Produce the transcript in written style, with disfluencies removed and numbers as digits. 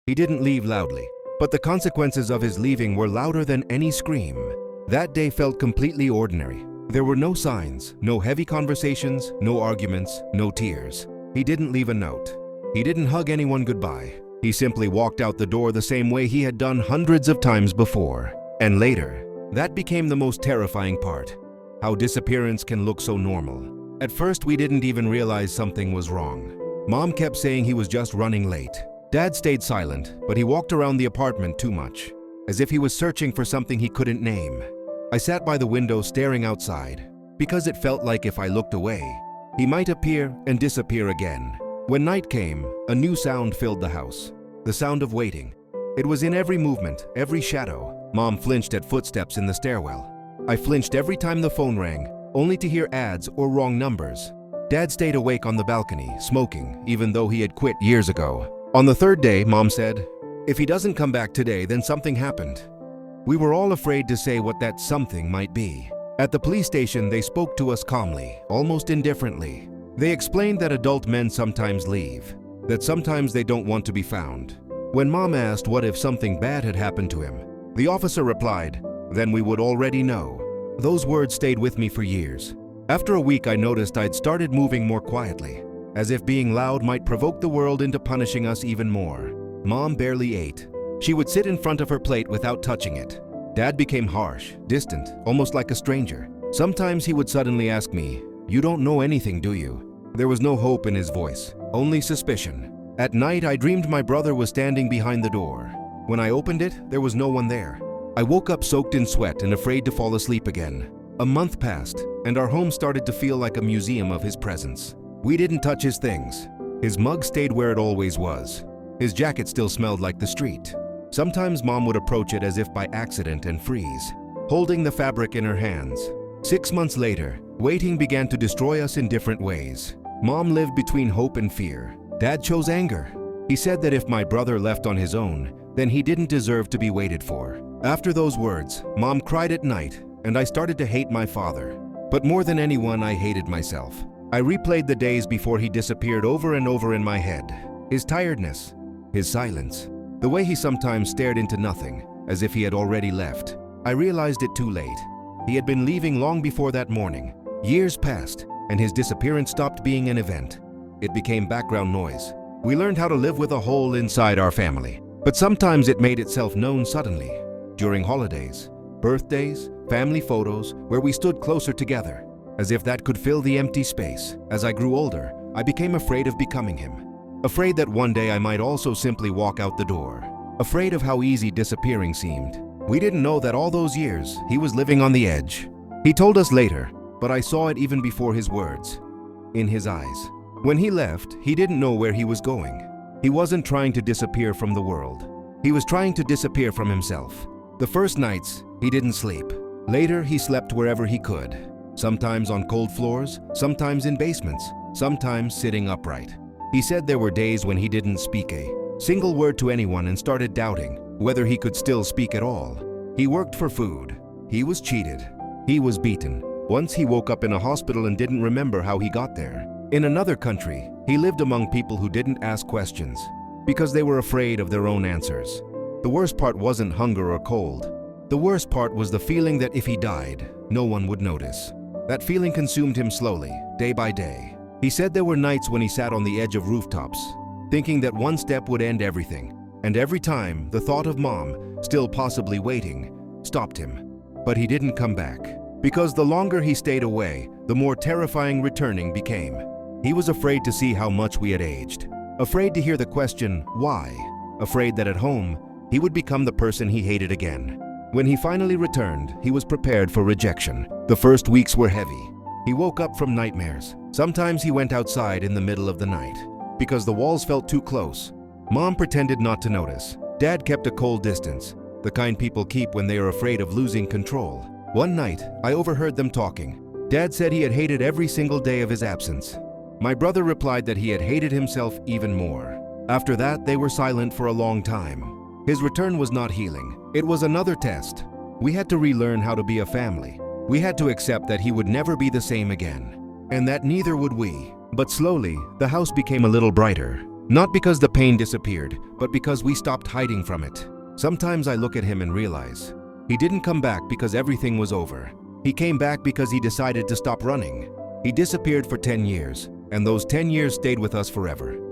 He didn't leave loudly, but the consequences of his leaving were louder than any scream. That day felt completely ordinary. There were no signs, no heavy conversations, no arguments, no tears. He didn't leave a note. He didn't hug anyone goodbye. He simply walked out the door the same way he had done hundreds of times before. And later, that became the most terrifying part. How disappearance can look so normal. At first, we didn't even realize something was wrong. Mom kept saying he was just running late. Dad stayed silent, but he walked around the apartment too much, as if he was searching for something he couldn't name. I sat by the window staring outside, because it felt like if I looked away, he might appear and disappear again. When night came, a new sound filled the house. The sound of waiting. It was in every movement, every shadow. Mom flinched at footsteps in the stairwell. I flinched every time the phone rang, only to hear ads or wrong numbers. Dad stayed awake on the balcony, smoking, even though he had quit years ago. On the third day, Mom said, "If he doesn't come back today, then something happened." We were all afraid to say what that something might be. At the police station, they spoke to us calmly, almost indifferently. They explained that adult men sometimes leave, that sometimes they don't want to be found. When Mom asked what if something bad had happened to him, the officer replied, "Then we would already know." Those words stayed with me for years. After a week, I noticed I'd started moving more quietly, as if being loud might provoke the world into punishing us even more. Mom barely ate. She would sit in front of her plate without touching it. Dad became harsh, distant, almost like a stranger. Sometimes he would suddenly ask me, "You don't know anything, do you?" There was no hope in his voice, only suspicion. At night, I dreamed my brother was standing behind the door. When I opened it, there was no one there. I woke up soaked in sweat and afraid to fall asleep again. A month passed, and our home started to feel like a museum of his presence. We didn't touch his things. His mug stayed where it always was. His jacket still smelled like the street. Sometimes Mom would approach it as if by accident and freeze, holding the fabric in her hands. 6 months later, waiting began to destroy us in different ways. Mom lived between hope and fear. Dad chose anger. He said that if my brother left on his own, then he didn't deserve to be waited for. After those words, Mom cried at night, and I started to hate my father. But more than anyone, I hated myself. I replayed the days before he disappeared over and over in my head. His tiredness, his silence, the way he sometimes stared into nothing, as if he had already left. I realized it too late. He had been leaving long before that morning. Years passed, and his disappearance stopped being an event. It became background noise. We learned how to live with a hole inside our family. But sometimes it made itself known suddenly. During holidays, birthdays, family photos, where we stood closer together, as if that could fill the empty space. As I grew older, I became afraid of becoming him. Afraid that one day I might also simply walk out the door. Afraid of how easy disappearing seemed. We didn't know that all those years, he was living on the edge. He told us later, but I saw it even before his words. In his eyes. When he left, he didn't know where he was going. He wasn't trying to disappear from the world. He was trying to disappear from himself. The first nights, he didn't sleep. Later, he slept wherever he could. Sometimes on cold floors, sometimes in basements, sometimes sitting upright. He said there were days when he didn't speak a single word to anyone and started doubting whether he could still speak at all. He worked for food. He was cheated. He was beaten. Once he woke up in a hospital and didn't remember how he got there. In another country, he lived among people who didn't ask questions because they were afraid of their own answers. The worst part wasn't hunger or cold. The worst part was the feeling that if he died, no one would notice. That feeling consumed him slowly, day by day. He said there were nights when he sat on the edge of rooftops, thinking that one step would end everything. And every time, the thought of Mom, still possibly waiting, stopped him. But he didn't come back. Because the longer he stayed away, the more terrifying returning became. He was afraid to see how much we had aged. Afraid to hear the question, why? Afraid that at home, he would become the person he hated again. When he finally returned, he was prepared for rejection. The first weeks were heavy. He woke up from nightmares. Sometimes he went outside in the middle of the night because the walls felt too close. Mom pretended not to notice. Dad kept a cold distance, the kind people keep when they are afraid of losing control. One night, I overheard them talking. Dad said he had hated every single day of his absence. My brother replied that he had hated himself even more. After that, they were silent for a long time. His return was not healing. It was another test. We had to relearn how to be a family. We had to accept that he would never be the same again, and that neither would we. But slowly, the house became a little brighter. Not because the pain disappeared, but because we stopped hiding from it. Sometimes I look at him and realize he didn't come back because everything was over. He came back because he decided to stop running. He disappeared for 10 years, and those 10 years stayed with us forever.